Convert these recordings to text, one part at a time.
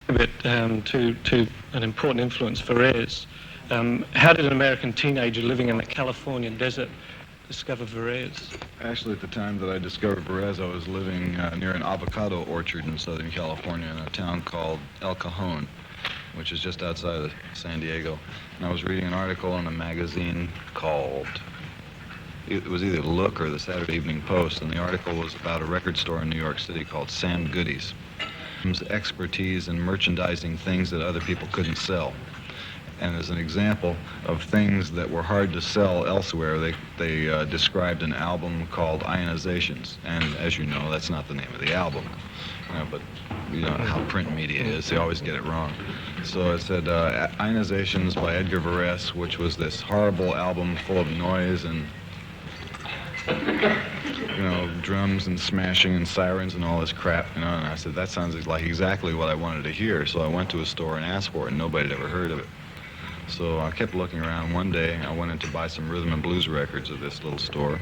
A bit to an important influence, Varese. How did an American teenager living in the Californian desert discover Varese? Actually, at the time that I discovered Varese, I was living near an avocado orchard in Southern California in a town called El Cajon, which is just outside of San Diego. And I was reading an article in a magazine called, it was either Look or the Saturday Evening Post, and the article was about a record store in New York City called Sam Goody's. His expertise in merchandising things that other people couldn't sell. And as an example of things that were hard to sell elsewhere, they described an album called Ionizations. And as you know, that's not the name of the album. But you know how print media is, they always get it wrong. So it said Ionizations by Edgar Varese, which was this horrible album full of noise and drums and smashing and sirens and all this crap, and I said, that sounds like exactly what I wanted to hear. So I went to a store and asked for it, and nobody had ever heard of it. So I kept looking around. One day, I went in to buy some rhythm and blues records at this little store,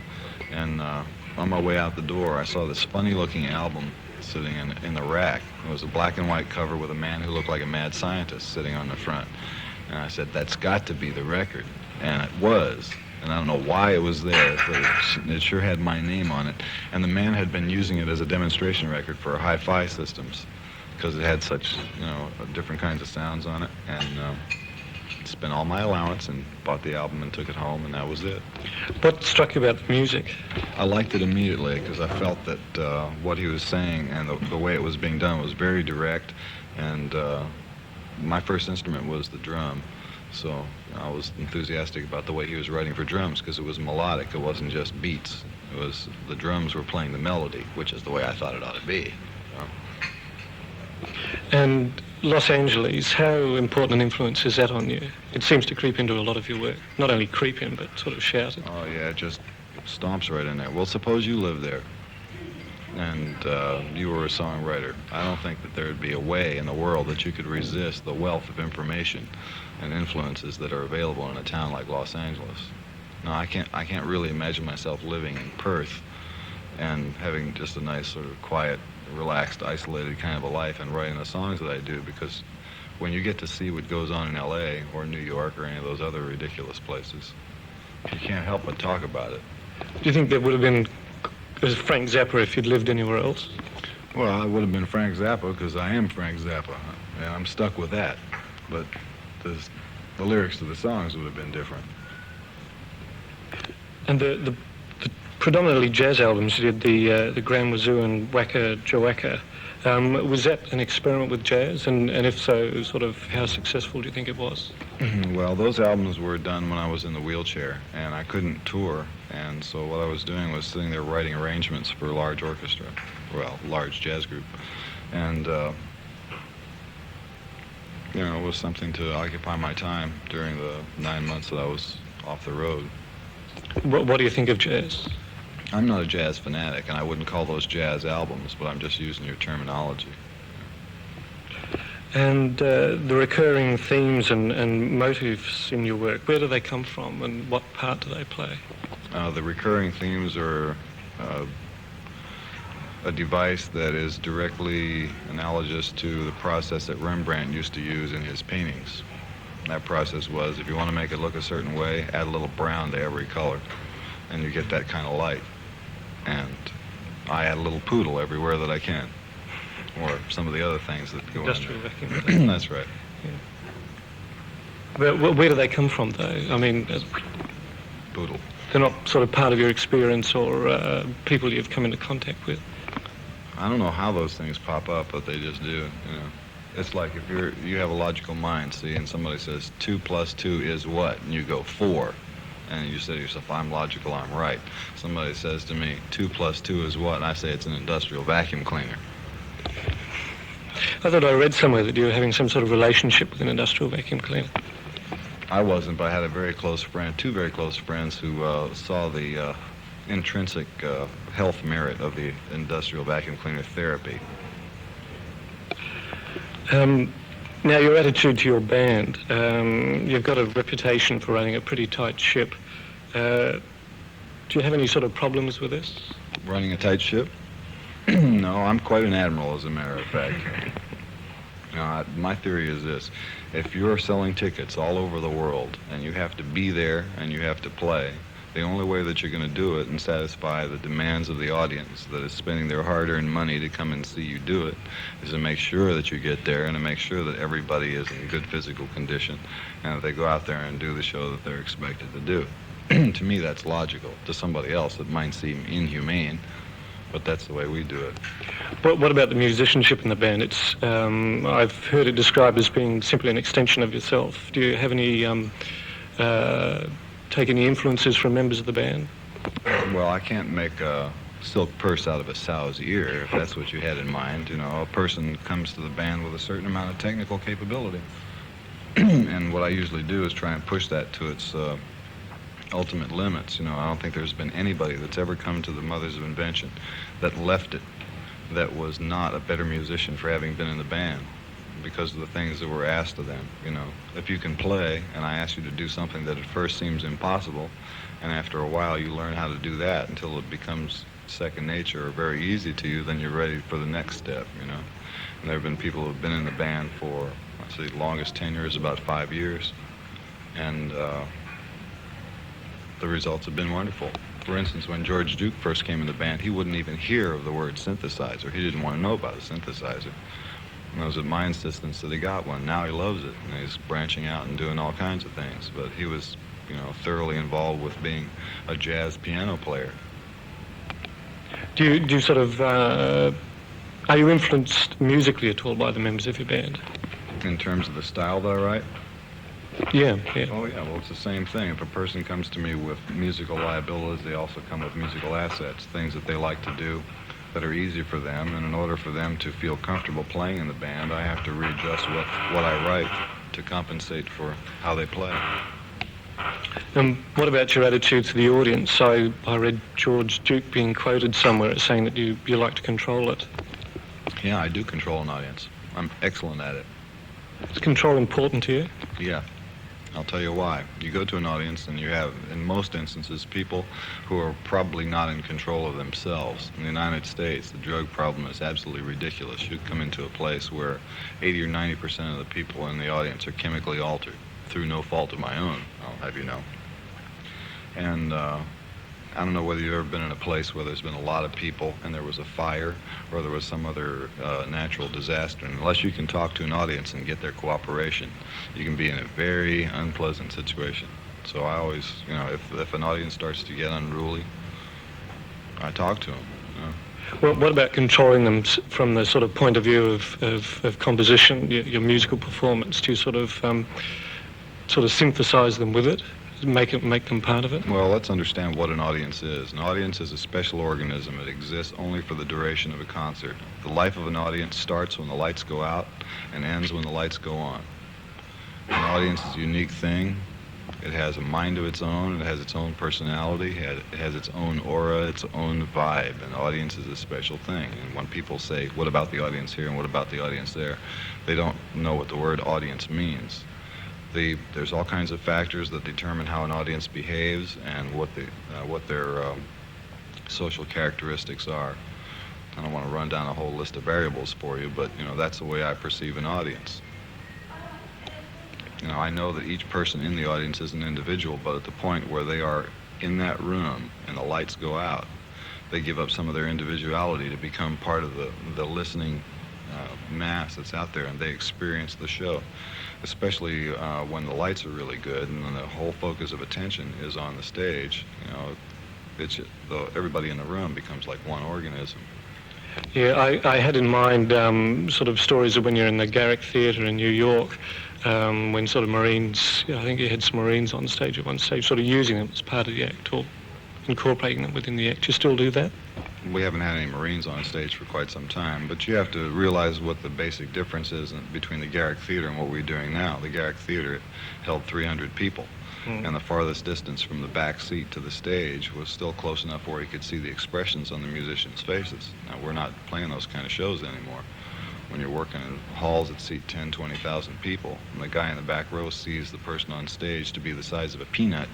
and on my way out the door, I saw this funny-looking album sitting in the rack. It was a black and white cover with a man who looked like a mad scientist sitting on the front. And I said, that's got to be the record. And it was. And I don't know why it was there, but it sure had my name on it. And the man had been using it as a demonstration record for hi-fi systems because it had such, different kinds of sounds on it. And spent all my allowance and bought the album and took it home, and that was it. What struck you about the music? I liked it immediately because I felt that what he was saying and the way it was being done was very direct. And my first instrument was the drum. So I was enthusiastic about the way he was writing for drums because it was melodic. It wasn't just beats. It was the drums were playing the melody, which is the way I thought it ought to be. And Los Angeles, how important an influence is that on you? It seems to creep into a lot of your work. Not only creep in, but sort of shout it. Oh, yeah, it just stomps right in there. Well, suppose you lived there and you were a songwriter. I don't think that there would be a way in the world that you could resist the wealth of information and influences that are available in a town like Los Angeles. No, I can't really imagine myself living in Perth and having just a nice sort of quiet, relaxed, isolated kind of a life and writing the songs that I do, because when you get to see what goes on in LA or New York or any of those other ridiculous places, you can't help but talk about it. Do you think there would have been Frank Zappa if you'd lived anywhere else? Well, I would have been Frank Zappa because I am Frank Zappa, and I'm stuck with that. But the lyrics to the songs would have been different. And the predominantly jazz albums you did, the Grand Wazoo and Waka Jawaka, was that an experiment with jazz? And if so, sort of how successful do you think it was? Well, those albums were done when I was in the wheelchair, and I couldn't tour. And so what I was doing was sitting there writing arrangements for a large orchestra, well, large jazz group. And, it was something to occupy my time during the 9 months that I was off the road. What do you think of jazz? I'm not a jazz fanatic, and I wouldn't call those jazz albums, but I'm just using your terminology. And the recurring themes and motives in your work, where do they come from, and what part do they play? The recurring themes are a device that is directly analogous to the process that Rembrandt used to use in his paintings. That process was, if you want to make it look a certain way, add a little brown to every color, and you get that kind of light. And I add a little poodle everywhere that I can, or some of the other things that go Industrial in. vacuum. That's right. Yeah. But where do they come from, though? I mean, Poodle. They're not sort of part of your experience or people you've come into contact with? I don't know how those things pop up, but they just do, It's like if you have a logical mind, see, and somebody says 2 + 2 is what? And you go 4. And you say to yourself, I'm logical, I'm right. Somebody says to me, 2 + 2 is what? And I say it's an industrial vacuum cleaner. I thought I read somewhere that you were having some sort of relationship with an industrial vacuum cleaner. I wasn't, but I had a very close friend, 2 very close friends who saw the intrinsic health merit of the industrial vacuum cleaner therapy. Now, your attitude to your band, you've got a reputation for running a pretty tight ship. Do you have any sort of problems with this? Running a tight ship? No, I'm quite an admiral, as a matter of fact. My theory is this: if you're selling tickets all over the world and you have to be there and you have to play, the only way that you're going to do it and satisfy the demands of the audience that is spending their hard-earned money to come and see you do it is to make sure that you get there and to make sure that everybody is in good physical condition and that they go out there and do the show that they're expected to do. To me, that's logical. To somebody else, it might seem inhumane, but that's the way we do it. What about the musicianship in the band? It's I've heard it described as being simply an extension of yourself. Do you have any take any influences from members of the band? Well, I can't make a silk purse out of a sow's ear, if that's what you had in mind. A person comes to the band with a certain amount of technical capability. And what I usually do is try and push that to its ultimate limits. I don't think there's been anybody that's ever come to the Mothers of Invention that left it that was not a better musician for having been in the band, because of the things that were asked of them. If you can play and I ask you to do something that at first seems impossible, and after a while you learn how to do that until it becomes second nature or very easy to you, then you're ready for the next step. And there have been people who have been in the band for, let's see, the longest tenure is about 5 years, and the results have been wonderful. For instance, when George Duke first came in the band, he wouldn't even hear of the word synthesizer. He didn't want to know about a synthesizer. And it was at my insistence that he got one. Now he loves it, and he's branching out and doing all kinds of things. But he was, thoroughly involved with being a jazz piano player. Do you sort of, are you influenced musically at all by the members of your band? In terms of the style that I write? Yeah. Oh, yeah, well, it's the same thing. If a person comes to me with musical liabilities, they also come with musical assets, things that they like to do that are easy for them, and in order for them to feel comfortable playing in the band, I have to readjust what I write to compensate for how they play. What about your attitude to the audience? I read George Duke being quoted somewhere as saying that you like to control it. Yeah, I do control an audience. I'm excellent at it. Is control important to you? Yeah. I'll tell you why. You go to an audience and you have, in most instances, people who are probably not in control of themselves. In the United States, the drug problem is absolutely ridiculous. You come into a place where 80 or 90% of the people in the audience are chemically altered through no fault of my own, I'll have you know. And I don't know whether you've ever been in a place where there's been a lot of people and there was a fire or there was some other natural disaster. And unless you can talk to an audience and get their cooperation, you can be in a very unpleasant situation. So I always, if an audience starts to get unruly, I talk to them. Well, what about controlling them from the sort of point of view of composition, your musical performance? Do you sort of synthesize them with it? Make them part of it? Well, let's understand what an audience is. An audience is a special organism. It exists only for the duration of a concert. The life of an audience starts when the lights go out and ends when the lights go on. An audience is a unique thing. It has a mind of its own. It has its own personality. It has its own aura, its own vibe. An audience is a special thing. And when people say, what about the audience here and what about the audience there, they don't know what the word audience means. There's all kinds of factors that determine how an audience behaves and what their social characteristics are. I don't want to run down a whole list of variables for you, but that's the way I perceive an audience. I know that each person in the audience is an individual, but at the point where they are in that room and the lights go out, they give up some of their individuality to become part of the listening mass that's out there, and they experience the show. Especially when the lights are really good and when the whole focus of attention is on the stage, everybody in the room becomes like one organism. Yeah, I had in mind sort of stories of when you're in the Garrick Theatre in New York, when sort of Marines, I think you had some Marines on stage at one stage, sort of using them as part of the act or incorporating them within the act. You still do that? We haven't had any Marines on stage for quite some time, but you have to realize what the basic difference is between the Garrick Theatre and what we're doing now. The Garrick Theatre held 300 people, and the farthest distance from the back seat to the stage was still close enough where you could see the expressions on the musicians' faces. Now, we're not playing those kind of shows anymore. When you're working in halls that seat 10, 20,000 people, and the guy in the back row sees the person on stage to be the size of a peanut,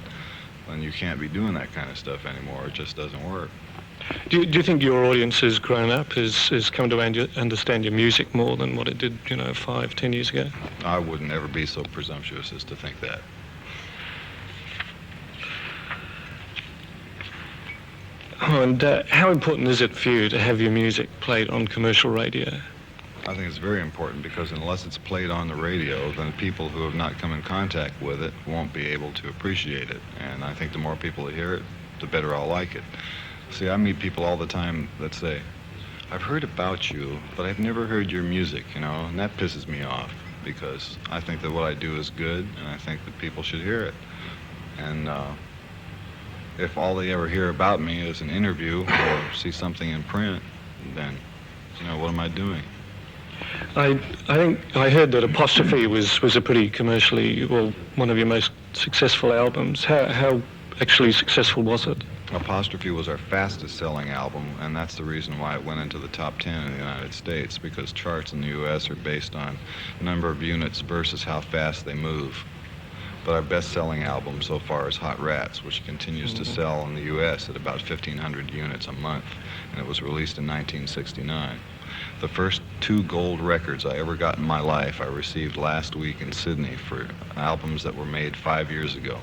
then you can't be doing that kind of stuff anymore. It just doesn't work. Do you think your audience has grown up, has come to understand your music more than what it did, 5, 10 years ago? I would never be so presumptuous as to think that. Oh, and how important is it for you to have your music played on commercial radio? I think it's very important because unless it's played on the radio, then people who have not come in contact with it won't be able to appreciate it. And I think the more people that hear it, the better I'll like it. See, I meet people all the time that say, I've heard about you, but I've never heard your music, and that pisses me off because I think that what I do is good, and I think that people should hear it. And if all they ever hear about me is an interview or see something in print, then, what am I doing? I think I heard that Apostrophe was a pretty commercially, one of your most successful albums. How actually successful was it? Apostrophe was our fastest selling album, and that's the reason why it went into the top 10 in the United States, because charts in the U.S. are based on number of units versus how fast they move. But our best-selling album so far is Hot Rats, which continues to sell in the U.S. at about 1,500 units a month, and it was released in 1969. The first 2 gold records I ever got in my life I received last week in Sydney for albums that were made 5 years ago.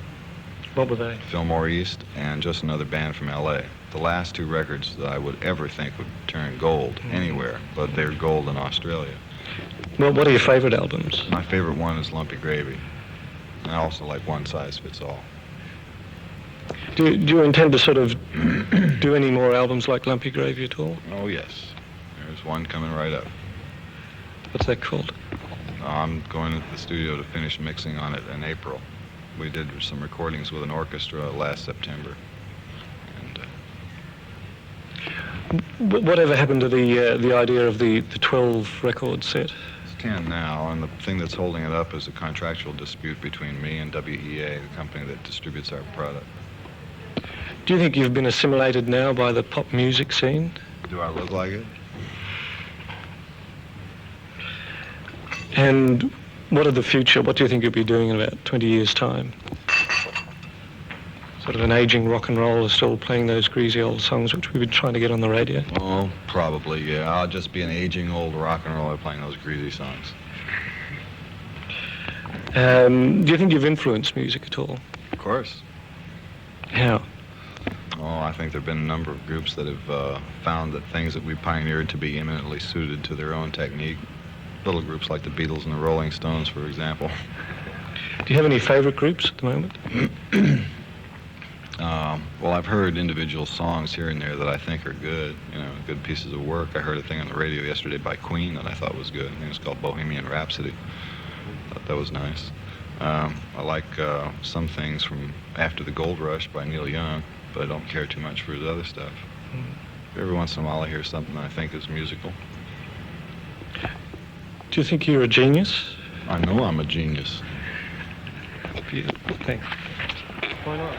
What were they? Fillmore East and Just Another Band from L.A. The last 2 records that I would ever think would turn gold anywhere, but they're gold in Australia. Well, what are your favorite albums? My favorite one is Lumpy Gravy. And I also like One Size Fits All. Do you intend to sort of do any more albums like Lumpy Gravy at all? Oh, yes. There's one coming right up. What's that called? I'm going to the studio to finish mixing on it in April. We did some recordings with an orchestra last September. And Whatever happened to the idea of the 12 record set? it's 10 now, and the thing that's holding it up is a contractual dispute between me and WEA, the company that distributes our product. Do you think you've been assimilated now by the pop music scene? Do I look like it? And what of the future? What do you think you'll be doing in about 20 years' time? Sort of an aging rock and roller still playing those greasy old songs which we've been trying to get on the radio? Oh, probably, yeah. I'll just be an aging old rock and roller playing those greasy songs. Do you think you've influenced music at all? Of course. How? Oh, I think there have been a number of groups that have found that things that we pioneered to be eminently suited to their own technique. Little groups like the Beatles and the Rolling Stones, for example. Do you have any favorite groups at the moment? Well, I've heard individual songs here and there that I think are good, good pieces of work. I heard a thing on the radio yesterday by Queen that I thought was good. I think it's called Bohemian Rhapsody. Thought that was nice. I like some things from After the Gold Rush by Neil Young, but I don't care too much for his other stuff. Every once in a while I hear something I think is musical. Do you think you're a genius? I know I'm a genius. Beautiful. Thanks. Why not?